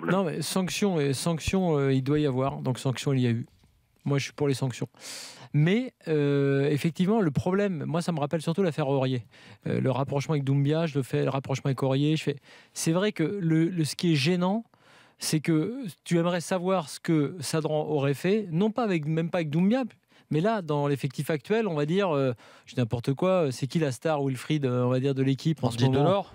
Non, mais sanction, il doit y avoir. Donc sanction, il y a eu. Moi, je suis pour les sanctions. Mais effectivement, le problème, moi, ça me rappelle surtout l'affaire Aurier. Le rapprochement avec Doumbia, je le fais, le rapprochement avec Aurier, je fais. C'est vrai que ce qui est gênant, c'est que tu aimerais savoir ce que Sadran aurait fait, non pas même pas avec Doumbia, mais là, dans l'effectif actuel, on va dire, je dis n'importe quoi, c'est qui la star Wilfried, on va dire, de l'équipe en ce moment ? Delors.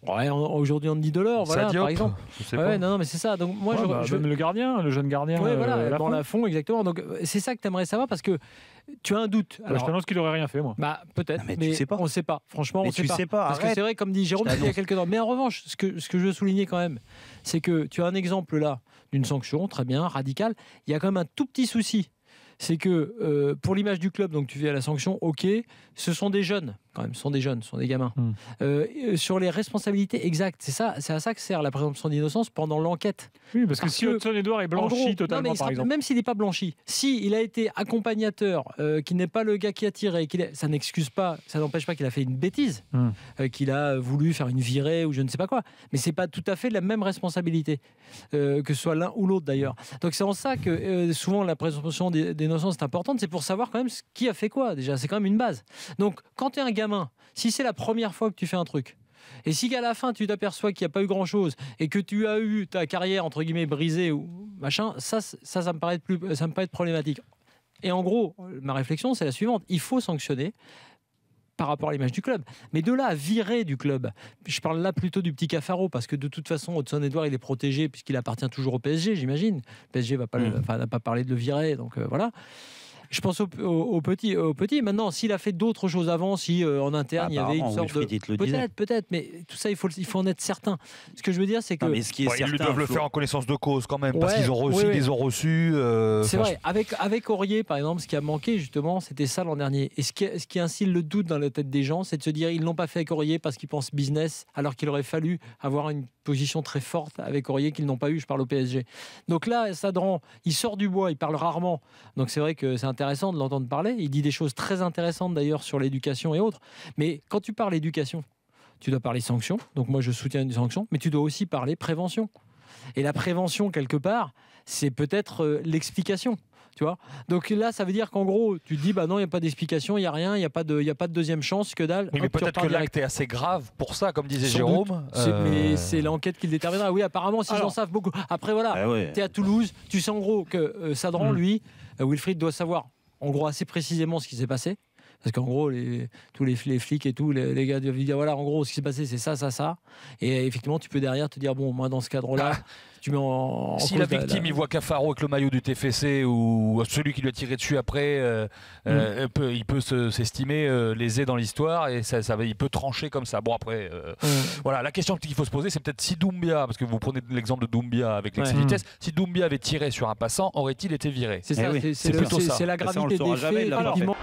Ouais, aujourd'hui Andy Delors, voilà, par exemple. Ouais, non, mais c'est ça. Donc moi, même le gardien, le jeune gardien. Oui, voilà, dans Lafont, exactement. Donc c'est ça que tu aimerais savoir parce que tu as un doute. Alors, je t'annonce qu'il n'aurait rien fait, moi. Bah peut-être, mais tu sais pas. On ne sait pas. Franchement, mais on ne sait pas. Parce arrête. que c'est vrai, comme dit Jérôme, il y a quelques temps. Mais en revanche, ce que je veux souligner quand même, c'est que tu as un exemple là d'une sanction, très bien, radicale. Il y a quand même un tout petit souci. C'est que pour l'image du club, donc tu fais à la sanction, ok, ce sont des jeunes, quand même, ce sont des gamins. Sur les responsabilités exactes, c'est à ça que sert la présomption d'innocence pendant l'enquête. Oui, parce que si Hudson-Edouard est blanchi totalement, par exemple. Même s'il n'est pas blanchi, s'il a été accompagnateur, qu'il n'est pas le gars qui a tiré, ça n'excuse pas, ça n'empêche pas qu'il a fait une bêtise, qu'il a voulu faire une virée ou je ne sais pas quoi, mais c'est pas tout à fait la même responsabilité, que ce soit l'un ou l'autre d'ailleurs. Donc c'est en ça que souvent la présomption d'innocence est importante, c'est pour savoir quand même qui a fait quoi déjà, c'est quand même une base. Donc quand tu es un gamin, si c'est la première fois que tu fais un truc, et si à la fin tu t'aperçois qu'il n'y a pas eu grand chose et que tu as eu ta carrière entre guillemets brisée ou machin, ça me paraît être problématique. Et en gros, ma réflexion c'est la suivante, il faut sanctionner par rapport à l'image du club. Mais de là à virer du club, je parle là plutôt du petit Cafaro, parce que de toute façon, Hudson-Edouard, il est protégé puisqu'il appartient toujours au PSG, j'imagine. Le PSG n'a pas parlé de le virer, donc voilà. Je pense au petit. Maintenant, s'il a fait d'autres choses avant, si en interne il y avait une sorte de... Peut-être, mais tout ça, il faut en être certain. Ce que je veux dire, c'est que... Ils lui doivent le faire en connaissance de cause quand même, parce qu'ils ont reçu, ils ont reçu... C'est vrai. Avec Aurier, par exemple, ce qui a manqué, justement, c'était ça l'an dernier. Et ce qui instille le doute dans la tête des gens, c'est de se dire ils l'ont pas fait avec Aurier parce qu'ils pensent business, alors qu'il aurait fallu avoir une position très forte avec Aurier qu'ils n'ont pas eu, je parle au PSG. Donc là, Sadran, il sort du bois, il parle rarement. Donc c'est vrai que c'est intéressant de l'entendre parler. Il dit des choses très intéressantes d'ailleurs sur l'éducation et autres. Mais quand tu parles éducation, tu dois parler sanctions. Donc moi, je soutiens une sanction, mais tu dois aussi parler prévention. Et la prévention, quelque part, c'est peut-être l'explication. Tu vois, donc là, ça veut dire qu'en gros, tu te dis, bah non, il n'y a pas d'explication, il n'y a rien, il n'y a pas de deuxième chance, que dalle. Oui, mais peut-être que l'acte est assez grave pour ça, comme disait Jérôme. Mais c'est l'enquête qui le déterminera. Oui, apparemment, s'ils en savent beaucoup. Après, voilà, tu es à Toulouse, tu sais en gros que Sadran, lui, Wilfried doit savoir en gros assez précisément ce qui s'est passé. Parce qu'en gros, tous les flics et tout, les gars doivent dire voilà, en gros, ce qui s'est passé, c'est ça. Et effectivement, tu peux derrière te dire bon, moi, dans ce cadre-là, tu mets en si la victime, il voit Cafaro avec le maillot du TFC ou celui qui lui a tiré dessus après, il peut s'estimer lésé dans l'histoire et il peut trancher comme ça. Bon, après, voilà, la question qu'il faut se poser, c'est peut-être si Doumbia, parce que vous prenez l'exemple de Doumbia avec l'excès de vitesse, si Doumbia avait tiré sur un passant, aurait-il été viré ? C'est ça, c'est plutôt ça. C'est la gravité des faits, effectivement.